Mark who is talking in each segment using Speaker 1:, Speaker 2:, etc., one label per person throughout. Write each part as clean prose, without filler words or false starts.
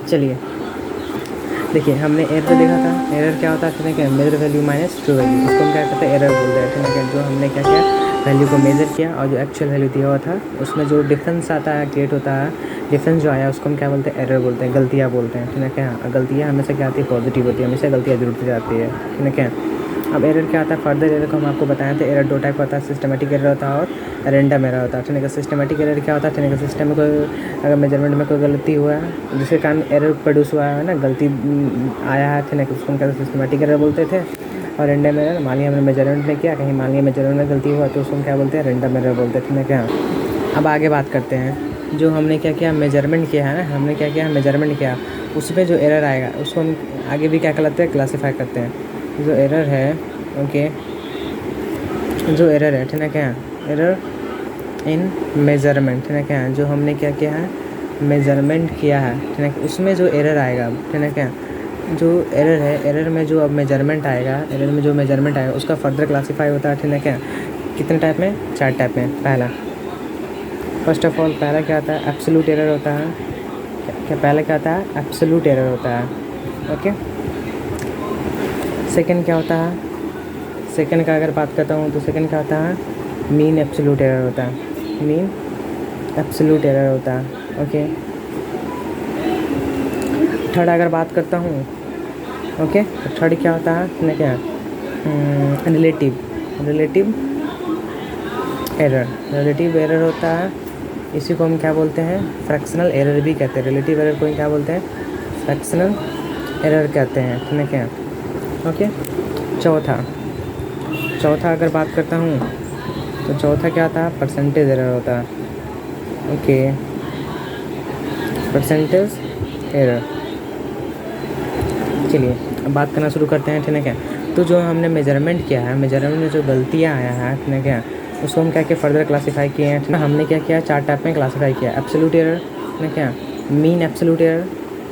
Speaker 1: चलिए देखिए, हमने एरर देखा था। एरर क्या होता है, ठीक है, measure value minus true value, इसको हम क्या कहते हैं, एरर बोलते हैं, ठीक है। जो हमने क्या किया, वैल्यू को मेजर किया और जो एक्चुअल वैल्यू दिया हुआ था उसमें जो डिफरेंस आता है, क्रिएट होता है, डिफरेंस जो आया उसको हम क्या बोलते हैं, एरर बोलते हैं, गलतियाँ बोलते हैं, ठीक है क्या। गलतियाँ हमेशा क्या आती है, पॉजिटिव होती है, हमेशा गलतियाँ जुड़ती जाती है, ठीक है क्या। अब एरर क्या आता है, फर्दर एरर को हम आपको बताए थे। एरर 2 टाइप का होता है, सिस्टमेटिक एरर होता है और रैंडम एरर होता है, ठीक है। सिस्टमेटिक एरर क्या होता है, ठीक है, सिस्टम में कोई अगर मेजरमेंट में कोई गलती हुआ है जिसके कारण एरर प्रोड्यूस हुआ है ना, गलती आया है, ठीक है, उसको हम क्या सिस्टमेटिक एरर बोलते थे। और रैंडम एरर, मान लिया हमने मेजरमेंट में किया, कहीं मान लिया मेजरमेंट में गलती हुआ तो उसको हम क्या बोलते हैं, रैंडम एरर बोलते हैं, ठीक है क्या। अब आगे बात करते हैं, जो हमने क्या किया, मेजरमेंट किया है ना, हमने क्या किया, मेजरमेंट किया, उसमें जो एरर आएगा उसको हम आगे भी क्या कहलाते हैं, क्लासीफाई करते हैं। जो एरर है, ओके, जो एरर है, ठीक है क्या, एरर इन मेजरमेंट, ठीक है क्या, जो हमने क्या किया है, मेजरमेंट किया है, ठीक है, उसमें जो एरर आएगा, ठीक है क्या, जो एरर है, एरर में जो अब मेजरमेंट आएगा, एरर में जो मेजरमेंट आएगा उसका फर्दर क्लासीफाई होता है, ठीक है क्या। कितने टाइप में, 4 टाइप में। पहला, फर्स्ट ऑफ ऑल पहला क्या आता है, एब्सोल्यूट एरर होता है। क्या पहला क्या आता है, एब्सोल्यूट एरर होता है, ओके। सेकंड क्या होता है, सेकंड का अगर बात करता हूँ तो सेकंड क्या होता है, मीन एब्सोल्यूट एरर होता है, मीन एब्सोल्यूट एरर होता है, ओके। थर्ड अगर बात करता हूँ, ओके, तो थर्ड क्या होता है ना, क्या, relative relative error, relative error होता है। इसी को हम क्या बोलते हैं, फ्रैक्शनल एरर भी कहते हैं। रिलेटिव एरर को क्या बोलते हैं, फ्रैक्शनल एरर कहते हैं, ठीक है क्या, ओके। चौथा अगर बात करता हूँ तो चौथा क्या होता है, परसेंटेज एरर होता है, ओके, परसेंटेज एरर। चलिए अब बात करना शुरू करते हैं, ठीक है क्या। तो जो हमने मेजरमेंट किया है, मेजरमेंट में जो गलतियाँ आया है, ठीक है क्या, उसको हम क्या क्या फर्दर क्लासीफाई किए हैं, ठीक है। हमने क्या किया, 4 टाइप में क्लासीफाई किया, एब्सोल्यूट एरर, ठीक है क्या, mean absolute error,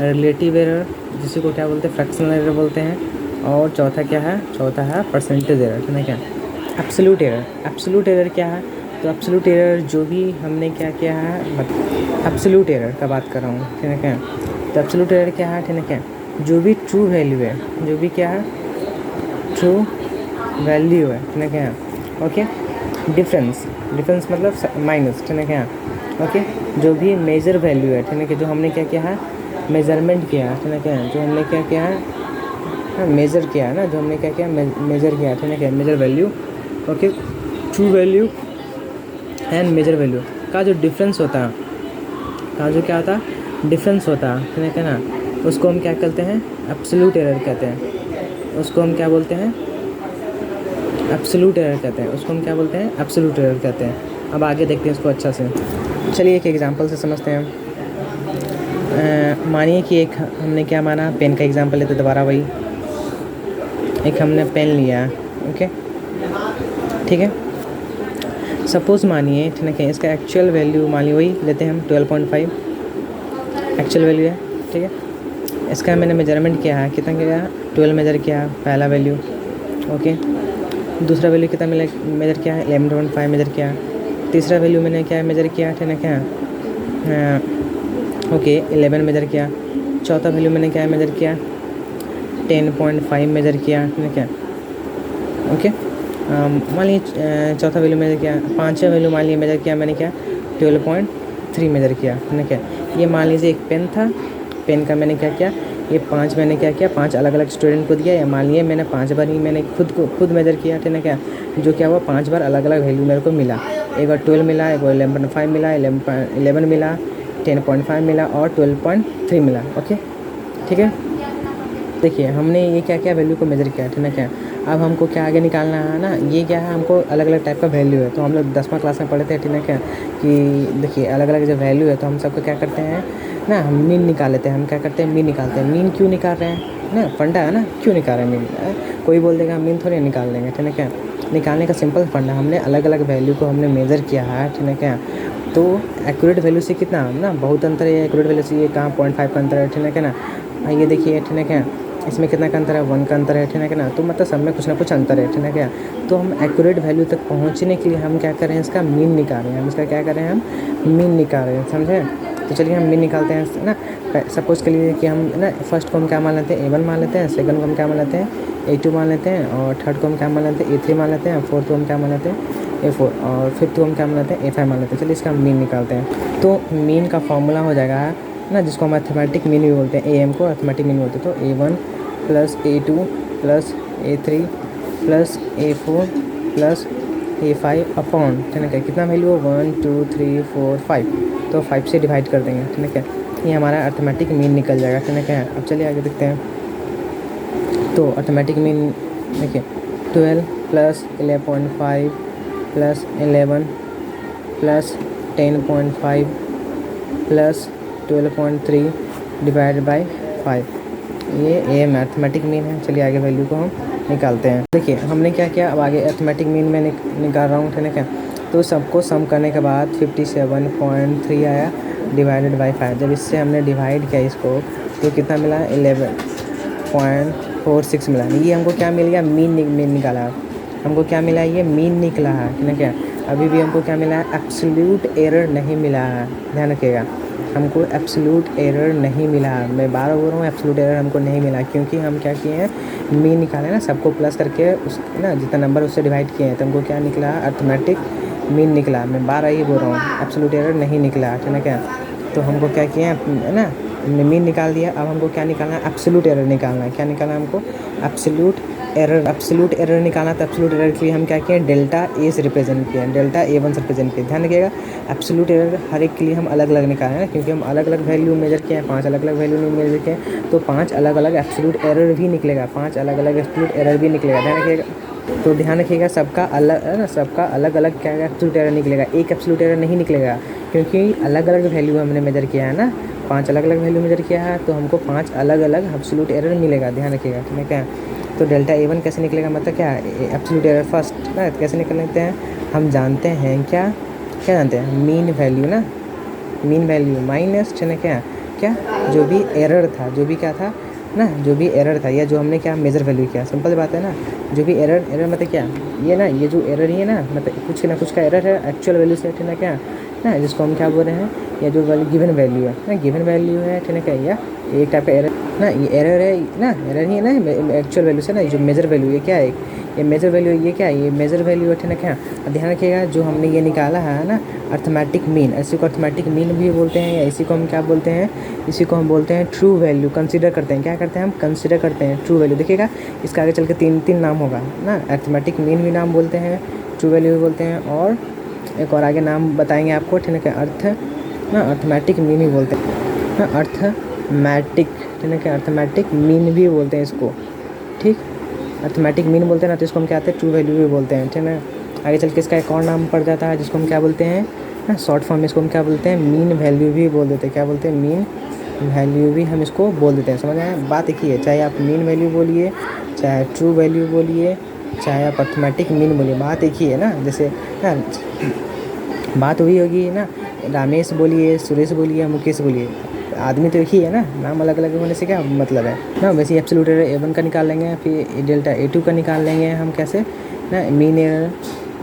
Speaker 1: relative error जिसी को क्या बोलते हैं, फ्रैक्शनल एरर बोलते हैं, और चौथा क्या है, चौथा है परसेंटेज एरर, ठीक है क्या। एब्सोल्यूट एरर, एब्सोल्यूट एरर क्या है, तो एब्सोल्यूट एरर जो भी हमने क्या किया है, एब्सोल्यूट एरर का बात कर रहा हूँ, ठीक है क्या। तो एब्सोल्यूट एरर क्या है, ठीक है क्या, जो भी ट्रू वैल्यू है, जो भी क्या है, ट्रू वैल्यू है, ठीक है क्या, ओके। डिफरेंस मतलब माइनस, ठीक है क्या, ओके। जो भी मेजर वैल्यू है, ठीक है, जो हमने क्या किया है, मेजरमेंट किया है, ठीक है क्या, जो हमने क्या किया है, मेज़र किया है ना, जो हमने क्या किया, मेज़र किया है, ठीक है क्या, measure value, okay, true value and measure value का जो डिफरेंस होता है, का जो क्या होता है, डिफरेंस होता है, ठीक है क्या ना, उसको हम क्या कहते हैं, एब्सोल्यूट एरर कहते हैं। उसको हम क्या बोलते हैं, एब्सोल्यूट एरर कहते हैं। उसको हम क्या बोलते हैं, एब्सोल्यूट एरर कहते हैं। अब आगे देखते हैं इसको अच्छा से। चलिए एक एग्जांपल से समझते हैं। मानिए कि एक हमने क्या माना, पेन का एग्जांपल लेते दोबारा वही, एक हमने पेन लिया, ओके, ठीक है। सपोज़ मानिए, ठीक है, इसका एक्चुअल वैल्यू मान ली वही लेते हैं हम 12.5 एक्चुअल वैल्यू है, ठीक है। इसका मैंने मेजरमेंट किया है, कितना किया, 12 मेजर किया, पहला वैल्यू, ओके। दूसरा वैल्यू कितना मेजर किया है, 11.5 मेजर किया। तीसरा वैल्यू मैंने क्या मेजर किया, ठीक है क्या, ओके, 11 मेजर किया। चौथा वैल्यू मैंने क्या मेजर किया, 10.5 मेजर किया, ठीक है क्या, ओके। मान लीजिए चौथा वैल्यू मेजर किया। पाँचवा वैल्यू मान लीजिए मेजर किया मैंने क्या, 12.3 मेजर किया, ठीक है क्या। ये मान लीजिए एक पेन था, पेन का मैंने क्या किया, ये 5 मैंने क्या किया, 5 अलग अलग स्टूडेंट को दिया, या मान लिए मैंने 5 बार ही मैंने खुद मेजर किया, ठीक है क्या, जो क्या हुआ 5 बार अलग अलग वैल्यू मेरे को मिला। एक बार 12 मिला, एक बार 11.5 मिला, 11 मिला, 10.5 मिला और 12.3 मिला, ओके, ठीक है। देखिए हमने ये क्या किया, वैल्यू को मेजर किया, ठीक है क्या। अब हमको क्या आगे निकालना है ना, ये क्या है, हमको अलग अलग टाइप का वैल्यू है। तो हम लोग 10वां क्लास में पढ़े थे, ठीक है क्या, कि देखिए अलग अलग जब वैल्यू है तो हम सबको क्या करते हैं ना, हम मीन निकाल लेते हैं। हम क्या करते हैं, मीन निकालते हैं। मीन क्यों निकाल रहे हैं ना, फंडा है ना, क्यों निकाल रहे हैं मीन। कोई बोल देगा मीन थोड़ी निकाल लेंगे, ठीक है क्या। निकालने का सिंपल फंडा, हमने अलग अलग वैल्यू को हमने मेज़र किया है, ठीक है क्या। तो एक्यूरेट वैल्यू से कितना ना बहुत अंतर है, एक्यूरेट वैल्यू से ये कहाँ 0.5 का अंतर है, ठीक है क्या ना। ये देखिए, ठीक है क्या, इसमें कितना का अंतर है, 1 का अंतर है, ठीक है क्या। तो मतलब सब में कुछ ना कुछ अंतर है, ठीक है क्या। तो हम एक्यूरेट वैल्यू तक पहुंचने के लिए हम क्या कर रहे हैं, इसका मीन निकाल रहे हैं। हम इसका क्या कर रहे हैं, हम मीन निकाल रहे हैं, समझे। तो चलिए हम मीन निकालते हैं ना। सपोज़ के लिए कि हम ना फर्स्ट को हम क्या मान लेते हैं A1 मान लेते हैं, सेकंड को हम क्या मान लेते हैं A2 मान लेते हैं, और थर्ड को हम क्या मान लेते हैं A3 मान लेते हैं, फोर्थ को हम क्या मान लेते हैं A4, और फिफ्थ को हम क्या मान लेते हैं A5 मान लेते हैं। चलिए इसका हम मीन निकालते हैं। तो मीन का फॉर्मूला हो जाएगा ना, जिसको हम अर्थमेटिक मीन भी बोलते हैं, AM को अर्थमेटिक मीन बोलते हैं। तो A1 plus A2 plus A3 plus A4 plus A5 upon, ठीक है, कितना वैल्यू हो 1 2 3 4 5, तो 5 से डिवाइड कर देंगे, ठीक है। ये हमारा अर्थमेटिक मीन निकल जाएगा, ठीक है। अब चलिए आगे देखते हैं। तो अर्थमेटिक मीन देखिए 12 plus 11.5 plus 11 plus 10.5 plus 12.3 divide by 5, ये मैथमेटिक मीन है। चलिए आगे वैल्यू को हम निकालते हैं। देखिए हमने क्या किया, अब आगे अर्थमेटिक मीन में निकाल रहा हूँ, ठीक है। तो सबको सम करने के बाद 57.3 आया डिवाइडेड बाई 5। जब इससे हमने डिवाइड किया इसको तो कितना मिला 11.46 मिला। ये हमको क्या मिल गया, मीन निकाला। हमको क्या मिला, ये मीन निकला है, ठीक है। अभी भी हमको क्या मिला है, एब्सोल्यूट एरर नहीं मिला है, ध्यान रखिएगा। हमको एब्सोल्यूट एरर नहीं मिला, मैं बार बोल रहा हूँ एब्सोल्यूट एरर हमको नहीं मिला, क्योंकि हम क्या किए हैं, मीन निकाले ना, सबको प्लस करके उस ना जितना नंबर उससे डिवाइड किए हैं, तो हमको क्या निकला, अर्थमेटिक मीन निकला। मैं बार ही बोल रहा हूँ एब्सोल्यूट एरर नहीं निकला, ठीक है क्या। तो हमको क्या किया है ना, मीन निकाल दिया। अब हमको क्या निकालना है, एब्सोल्यूट एरर निकालना है। क्या निकालना है हमको, एब्सोल्यूट एरर निकालना। तो एब्सोल्यूट एरर के लिए हम क्या किए, डेल्टा ए से रिप्रेजेंट किए, डेल्टा A1 से रिप्रेजेंट किए। ध्यान रखिएगा एब्सोल्यूट एरर हर एक के लिए हम अलग अलग निकाले हैं, क्योंकि हम अलग अलग वैल्यू मेजर किए हैं, 5 अलग अलग वैल्यू मेजर किए हैं, तो 5 अलग अलग एब्सोल्यूट एरर भी निकलेगा, 5 अलग अलग एब्सोल्यूट एरर भी निकलेगा। ध्यान रखिएगा, तो ध्यान रखिएगा सबका अलग है ना, सबका अलग अलग क्या एब्सोल्यूट एरर निकलेगा, एक एब्सोल्यूट एरर नहीं निकलेगा, क्योंकि अलग अलग वैल्यू हमने मेजर किया है ना, 5 अलग अलग वैल्यू मेजर किया है, तो हमको 5 अलग अलग एब्सोल्यूट एरर मिलेगा। ध्यान रखिएगा, ठीक है क्या। तो डेल्टा A1 कैसे निकलेगा, मतलब क्या एब्सोल्यूट एरर फर्स्ट ना कैसे निकल लेते हैं, हम जानते हैं क्या जानते हैं, मीन वैल्यू ना, मीन वैल्यू माइनस, ठीक है क्या जो भी एरर था, जो भी क्या था ना, जो भी एरर था, या जो हमने क्या मेजर वैल्यू किया, सिंपल बात है ना। जो भी एरर मतलब क्या, ये ना, ये जो एरर ही है ना, मतलब कुछ ना कुछ का एरर है एक्चुअल वैल्यू से, ठीक है क्या ना, जिसको हम क्या बोल रहे हैं, या जो वैल्यू गिवन वैल्यू है ना, गिवन वैल्यू है, ठीक है क्या, या एक टाइप का एरर ना, ये एरर है ना, एरर ही है ना एक्चुअल वैल्यू से ना, जो मेजर वैल्यू है क्या है, ये मेजर वैल्यू, ये क्या है, ये मेजर वैल्यू है, ठीक है क्या। ध्यान रखिएगा जो हमने ये निकाला है ना अर्थमेटिक मीन, इसी को अर्थमेटिक मीन भी बोलते हैं, या इसी को हम क्या बोलते हैं, इसी को हम बोलते हैं ट्रू वैल्यू। कंसीडर करते हैं, क्या करते हैं हम, कंसीडर करते हैं ट्रू वैल्यू। देखिएगा इसका आगे चल के तीन नाम होगा ना, अर्थमेटिक मीन भी नाम बोलते हैं, ट्रू वैल्यू भी बोलते हैं, और एक और आगे नाम बताएंगे आपको, ठीक है, अर्थमेटिक मीन भी बोलते हैं ना, अर्थमेटिक, ठीक है, अर्थमेटिक मीन भी बोलते हैं इसको, ठीक, अर्थमेटिक मीन बोलते हैं ना, तो इसको हम क्या कहते हैं, ट्रू वैल्यू भी बोलते हैं, ठीक है। आगे चल के इसका एक और नाम पड़ जाता है, जिसको हम क्या बोलते हैं ना, शॉर्ट फॉर्म में इसको हम क्या बोलते हैं, मीन वैल्यू भी बोल देते हैं। क्या बोलते हैं, मीन वैल्यू भी हम इसको बोल देते हैं। समझ आए, बात एक ही है, चाहे आप मीन वैल्यू बोलिए, चाहे ट्रू वैल्यू बोलिए, चाहे आप अर्थमेटिक मीन बोलिए, बात एक ही है ना। जैसे ना बात वही होगी ना, रामेश बोलिए, सुरेश बोलिए, मुकेश बोलिए, आदमी तो एक ही है ना, नाम अलग अलग होने से क्या मतलब है ना। वैसे ही एब्सोल्यूट एरर A1 का निकाल लेंगे, फिर डेल्टा A2 का निकाल लेंगे हम कैसे ना, मीन एरर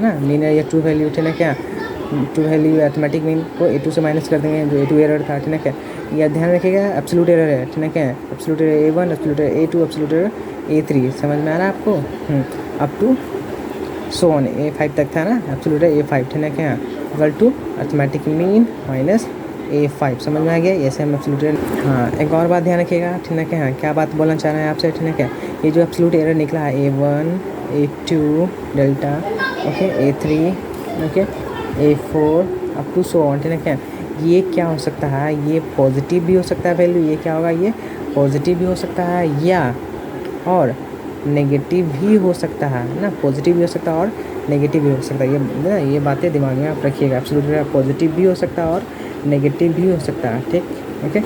Speaker 1: ना, मीन एरर या ट्रू वैल्यू, ठीक है क्या, ट्रू वैल्यू अर्थमेटिक मीन को A2 से माइनस कर देंगे, जो A2 एरर था, ठीक है क्या। या ध्यान रखिएगा एब्सोल्यूट एरर है, ठीक है क्या, absolute error A1, absolute error A2, absolute error A3, समझ में आ रहा है आपको, up to so on A5 तक था ना, एब्सोल्यूट एरर A5, ठीक है क्या, equal to arithmetic mean minus A5, समझ में आ गया। ऐसे हम एब्सोल्यूट एरर, हाँ एक और बात ध्यान रखिएगा, ठीक है क्या, क्या बात बोलना चाह रहे हैं आपसे, ठीक है क्या, ये जो एब्सोल्यूट एरर निकला है A1, A2 delta, okay, A3, okay, A4 up to so on, ठीक है क्या, ये क्या हो सकता है, ये पॉजिटिव भी हो सकता है वैल्यू, ये क्या होगा, ये पॉजिटिव भी हो सकता है, या और नेगेटिव भी हो सकता है ना, पॉजिटिव भी हो सकता है और नेगेटिव भी हो सकता है। ये ना, ये बातें दिमाग में आप रखिएगा, एब्सोल्यूट एरर पॉजिटिव भी हो सकता है और नेगेटिव भी हो सकता है, ठीक, ओके।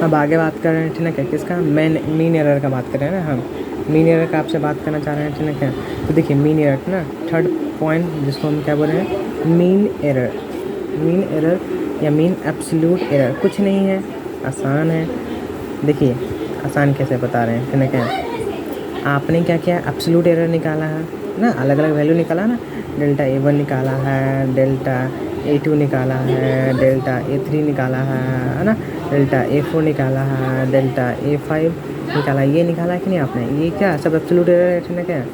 Speaker 1: अब आगे बात कर रहे हैं, ठीक है क्या, किसका, मीन एरर का बात कर रहे हैं ना हम, मीन एरर का आपसे बात करना चाह रहे हैं, ठीक है क्या। तो देखिए मीन एरर ना, थर्ड पॉइंट जिसको हम क्या बोल रहे हैं, मीन एरर या मीन एब्सोल्यूट एरर कुछ नहीं है, आसान है। देखिए आसान कैसे बता रहे हैं, ठीक है क्या, आपने क्या किया, एब्सोल्यूट एरर निकाला है ना, अलग अलग वैल्यू निकाला ना, डेल्टा A1 निकाला है, डेल्टा A2 निकाला है, डेल्टा A3 निकाला है ना, डेल्टा A4 निकाला है, डेल्टा A5 निकाला, ये निकाला है कि नहीं आपने? ये क्या सब एब्सोल्यूट एरर है क्या?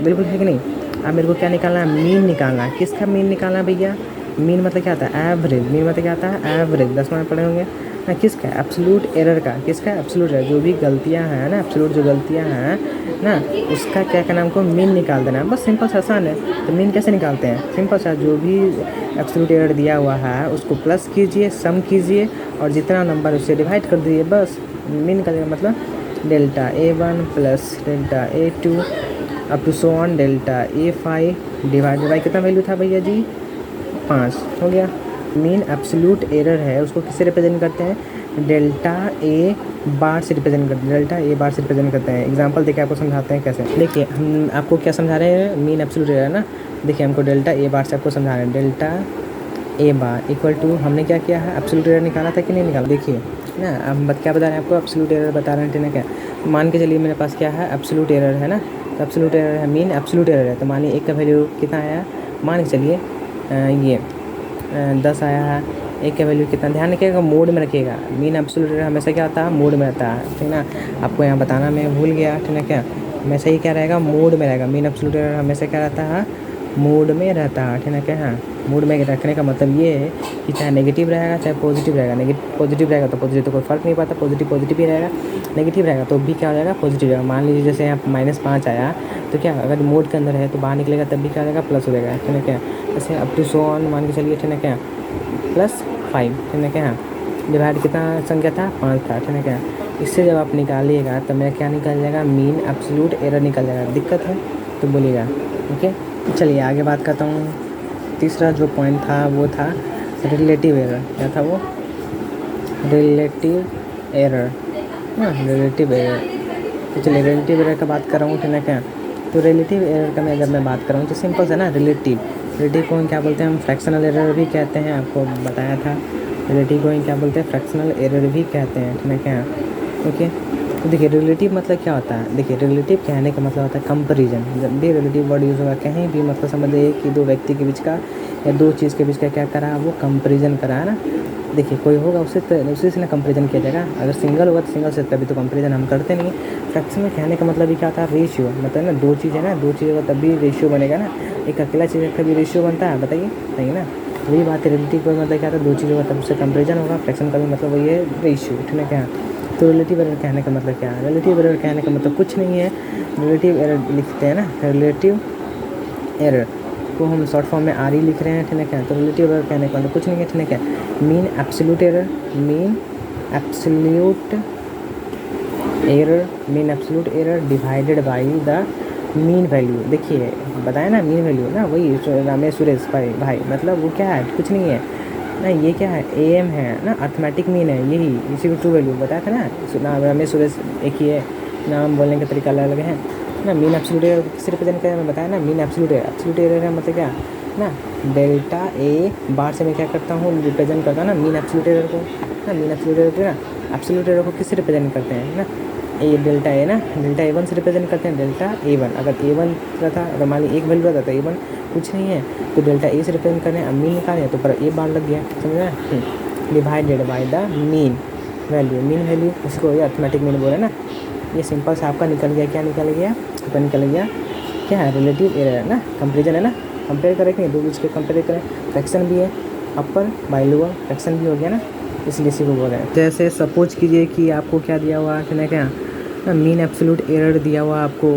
Speaker 1: बिल्कुल है कि नहीं? अब मेरे को क्या निकालना है? मीन निकालना है। किसका मीन निकालना है भैया? मीन मतलब क्या होता है? एवरेज। मीन मतलब क्या होता है? एवरेज। 10 में पढ़े होंगे ना। किसका? एब्सोल्यूट एरर का। किसका? Absolute error. जो भी गलतियां हैं ना, एब्सोल्यूट जो गलतियां हैं ना, उसका क्या करना है? हमको मीन निकाल देना है। बस सिंपल सा, आसान है। तो मीन कैसे निकालते हैं? सिंपल सा, जो भी एब्सोल्यूट एरर दिया हुआ है उसको प्लस कीजिए, सम कीजिए और जितना नंबर उससे डिवाइड कर दीजिए, बस मीन निकालेगा। मतलब delta A1 plus delta A2 up to so on delta A5 divided by कितना वैल्यू था भैया जी? 5 हो गया। मीन एब्सोल्यूट एरर है, उसको किससे रिप्रेजेंट करते हैं? डेल्टा ए बार से रिप्रेजेंट करते हैं। डेल्टा ए बार से रिप्रेजेंट करते हैं। एग्जांपल देके आपको समझाते हैं कैसे। देखिए हम आपको क्या समझा रहे हैं? मीन एब्सोल्यूट एरर ना। देखिए हमको डेल्टा ए बार से आपको समझा रहे हैं। Delta A bar equal to, हमने क्या किया है? एब्सोल्यूट एरर निकाला था कि नहीं निकाला? देखिए ना, अब क्या बता रहे हैं आपको? एब्सोल्यूट एरर बता रहे हैं, ठीक है क्या? मान के चलिए मेरे पास क्या है? एब्सोल्यूट एरर है ना। तो एब्सोल्यूट एरर है, मीन एब्सोल्यूट एरर है। तो मानिए एक का वैल्यू कितना आया? मान के चलिए ये 10 आया है। एक का वैल्यू कितना? ध्यान रखिएगा, मोड में रखिएगा। मीन एब्सोल्यूट एरर हमेशा क्या होता है? मोड में रहता है, ठीक ना। आपको यहाँ बताना मैं भूल गया, ठीक है क्या? हमेशा ही क्या रहेगा? मोड में रहेगा। मीन एब्सोल्यूट एरर हमेशा क्या रहता है? मोड में रहता है, ठीक है क्या? हाँ, मूड में रखने का मतलब ये है कि चाहे नेगेटिव रहेगा चाहे पॉजिटिव रहेगा। पॉजिटिव रहेगा तो पॉजिटिव तो कोई फ़र्क नहीं पड़ता, पॉजिटिव पॉजिटिव ही रहेगा। नेगेटिव रहेगा तो भी क्या हो जाएगा? पॉजिटिव रहेगा। मान लीजिए जैसे यहाँ -5 आया तो क्या, अगर मोड के अंदर है तो बाहर निकलेगा तब भी क्या हो जाएगा? प्लस हो जाएगा, ठीक है क्या? जैसे अप टू सो ऑन मान के चलिए, ठीक है क्या? +5, ठीक है क्या? डिवाइड कितना संख्या था? 5 था, ठीक है क्या? इससे जब आप निकालिएगा तब मेरा क्या निकल जाएगा? मीन एब्सोल्यूट एरर निकल जाएगा। दिक्कत है तो बोलिएगा, ओके। चलिए आगे बात करता हूँ। तीसरा जो पॉइंट था वो था रिलेटिव एरर। क्या था वो? Relative error, relative error. तो चलिए रिलेटिव एरर का बात कर रहा हूँ, ठीक है क्या? तो रिलेटिव एरर का मैं अगर मैं बात कर रहा हूँ तो सिंपल है ना। रिलेटिव को हम क्या बोलते हैं? हम फ्रैक्शनल एरर भी कहते हैं, आपको बताया था। रिलेटिव को हम क्या बोलते हैं? फ्रैक्शनल एरर भी कहते हैं, ठीक है क्या? ओके। तो देखिए रिलेटिव मतलब क्या होता है? देखिए रिलेटिव कहने का मतलब होता है कंपैरिजन। जब भी रिलेटिव वर्ड यूज़ होगा कहीं भी, मतलब समझिए कि दो व्यक्ति के बीच का या दो चीज़ के बीच का क्या करा? वो कंपैरिजन करा है ना। देखिए कोई होगा उससे तो उसी से ना कंपैरिजन किया जाएगा। अगर सिंगल होगा तो सिंगल से, तभी तो कंपैरिजन हम करते नहीं। फ्रैक्शनल कहने का मतलब भी क्या था? रेशियो। मतलब ना दो चीज़ है ना, दो चीज़ होगा तभी रेशियो बनेगा ना। एक अकेला चीज़ का भी रेशियो बनता है? बताइए, नहीं ना। वही बात है, रिलेटिव का मतलब क्या था? दो चीज़ होगा तब उससे कंपैरिजन होगा। फ्रैक्शन का भी मतलब वही है, रेशियो, ठीक है क्या? तो रिलेटिव एरर कहने का मतलब क्या है? रिलेटिव एरर कहने का मतलब कुछ नहीं है। रिलेटिव एरर लिखते हैं ना, रिलेटिव एरर को हम शॉर्ट फॉर्म में आर लिख रहे हैं, ठीक है क्या? तो रिलेटिव एरर कहने का मतलब कुछ नहीं है, ठीक है क्या? Mean absolute error, mean absolute error, mean absolute error divided by the mean value. देखिए बताया ना, मीन वैल्यू ना, वही रमेश सुरेश भाई मतलब वो क्या है? कुछ नहीं है ना। ये क्या है? AM है ना, अर्थमेटिक मीन है, यही इसी को ट्रू वैल्यू बताया था ना। रमेश सुरेश एक ही है, नाम बोलने का तरीका अलग अलग है ना। मीन एब्सोल्यूट एरर किस रिप्रेजेंट करें? मैं बताया ना, mean absolute error. Absolute error है मतलब क्या ना? डेल्टा ए बार से मैं क्या करता हूँ? रिप्रेजेंट करता हूँ ना मीन एब्सोल्यूट एरर को ना। मीन एब्सोल्यूट एरर को ना, एब्सोल्यूट एरर को किससे रिप्रेजेंट करते हैं ना? ये डेल्टा ए ना, डेल्टा A1 से रिप्रेजेंट करते हैं। डेल्टा A1 अगर A1 था, अगर मान ली एक वैल्यू रहता तो A1 कुछ नहीं है, तो डेल्टा ए से रिप्रेजेंट कर रहे हैं। अब मीन निकालें तो पर ए बार लग गया, समझ रहे हैं? Divided by the mean value. Mean value उसको ये अर्थमेटिक मीन बोले ना। ये सिंपल सा आपका निकल गया। क्या निकल गया? आपका निकल गया क्या है? रिलेटिव एरर है ना, कंपेरिजन है ना। कंपेयर करें कि दो बीच के कंपेयर करें। फ्रैक्शन भी है, अपर बाय लोअर फ्रैक्शन भी हो गया ना, इसलिए इसी को बोल रहे हैं। जैसे सपोज कीजिए कि आपको क्या दिया हुआ है, क्या ना, मीन एब्सोल्यूट एरर दिया हुआ आपको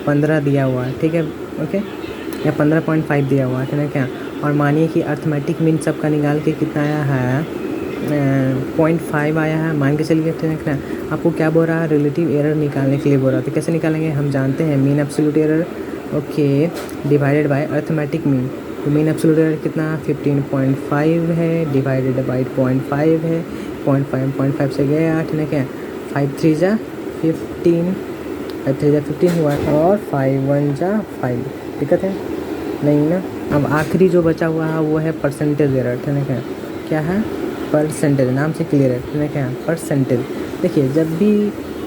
Speaker 1: 15 दिया हुआ है, ठीक है, ओके, या 15.5 दिया हुआ है, ठीक है क्या? और मानिए कि अर्थमेटिक मीन सबका निकाल के कितना आया है? 0.5 आया है, मान के चलिए, ठीक है। आपको क्या बोल रहा है? रिलेटिव एरर निकालने के लिए बोल रहा है। तो कैसे निकालेंगे? हम जानते हैं mean absolute error, okay, divided by arithmetic mean. तो मीन एब्सोल्यूट एरर कितना? 15.5 है, डिवाइडेड बाई 0.5 है। 0.5 से गया, ठीक है क्या? 5 3 जा 15, 5 3 जा 15 हुआ और 5 1 जा 5। दिक्कत है नहीं ना। अब आखिरी जो बचा हुआ है वो है परसेंटेज एरर, ठीक है क्या? क्या है? परसेंटेज, नाम से क्लियर है, ठीक है क्या? परसेंटेज। देखिए जब भी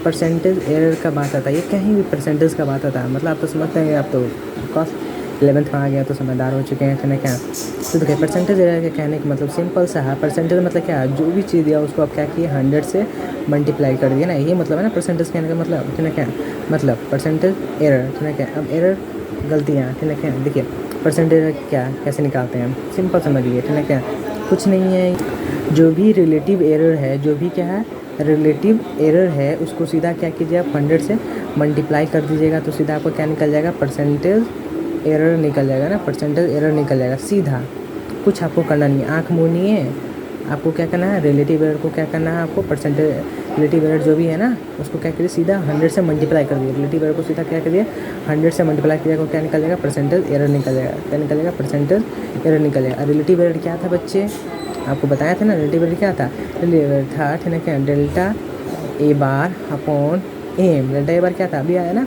Speaker 1: परसेंटेज एरर का बात आता है, ये कहीं भी परसेंटेज का बात आता है, मतलब आप तो समझते हैं, आप तो कॉस 11th में आ गया तो समझदार हो चुके हैं, है ना क्या। तो देखिए परसेंटेज एरर के कहने का मतलब सिंपल सा है, परसेंटेज मतलब क्या है, जो भी चीज़ दिया उसको आप क्या किए 100 से मल्टीप्लाई कर दिए ना, ये मतलब है ना परसेंटेज कहने का मतलब, है ना क्या, मतलब परसेंटेज एरर, है ना क्या। अब एरर गलतियाँ, है ना क्या, देखिए परसेंटेज क्या कैसे निकालते हैं, सिंपल समझिए, है ना क्या, कुछ नहीं है, जो भी रिलेटिव एरर है, जो भी क्या है रिलेटिव एरर है, उसको सीधा क्या कीजिए आप 100 से मल्टीप्लाई कर दीजिएगा, तो सीधा आपको क्या निकल जाएगा, परसेंटेज एरर निकल जाएगा ना, परसेंटेज एरर निकल जाएगा सीधा। कुछ आपको करना नहीं है, आँख मूंदनी है, आपको क्या करना है, रिलेटिव एरर को क्या करना है आपको, परसेंटेज रिलेटिव एरर जो भी है ना उसको क्या करिए सीधा 100 से मल्टीप्लाई कर दिए, रिलेटिव एरर को सीधा क्या करिए 100 से मल्टीप्लाई किया, क्या निकल जाएगा, परसेंटेज एरर निकल जाएगा, क्या निकल जाएगा, परसेंटेज एरर निकल जाएगा। रिलेटिव एरर क्या था बच्चे, आपको बताया था ना, रिलेटिव एरर क्या था, रिलेटिव एरर था, है ना क्या, delta A bar upon M, delta A बार क्या था अभी आया ना,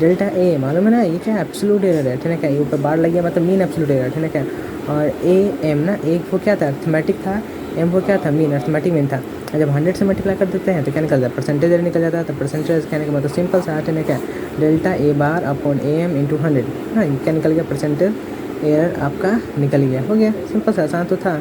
Speaker 1: डेल्टा ए मालूम है ना, ये क्या एब्सोल्यूट एरर है, ठीक है क्या, ये ऊपर बार लग गया मतलब मीन एब्सोल्यूट एरर, ठीक है क्या। और ए एम ना, एक वो क्या था अर्थमेटिक था, एम वो क्या था मीन, अर्थमेटिक मीन था। जब 100 से मल्टीप्लाई कर देते हैं तो क्या निकल जाता है, परसेंटेज एरर निकल जाता है। तो परसेंटेज कहने का मतलब सिंपल सा है क्या, delta A bar upon a m into 100, हाँ क्या निकल गया, परसेंटेज एरर आपका निकल गया, हो गया, सिंपल सा, आसान तो था।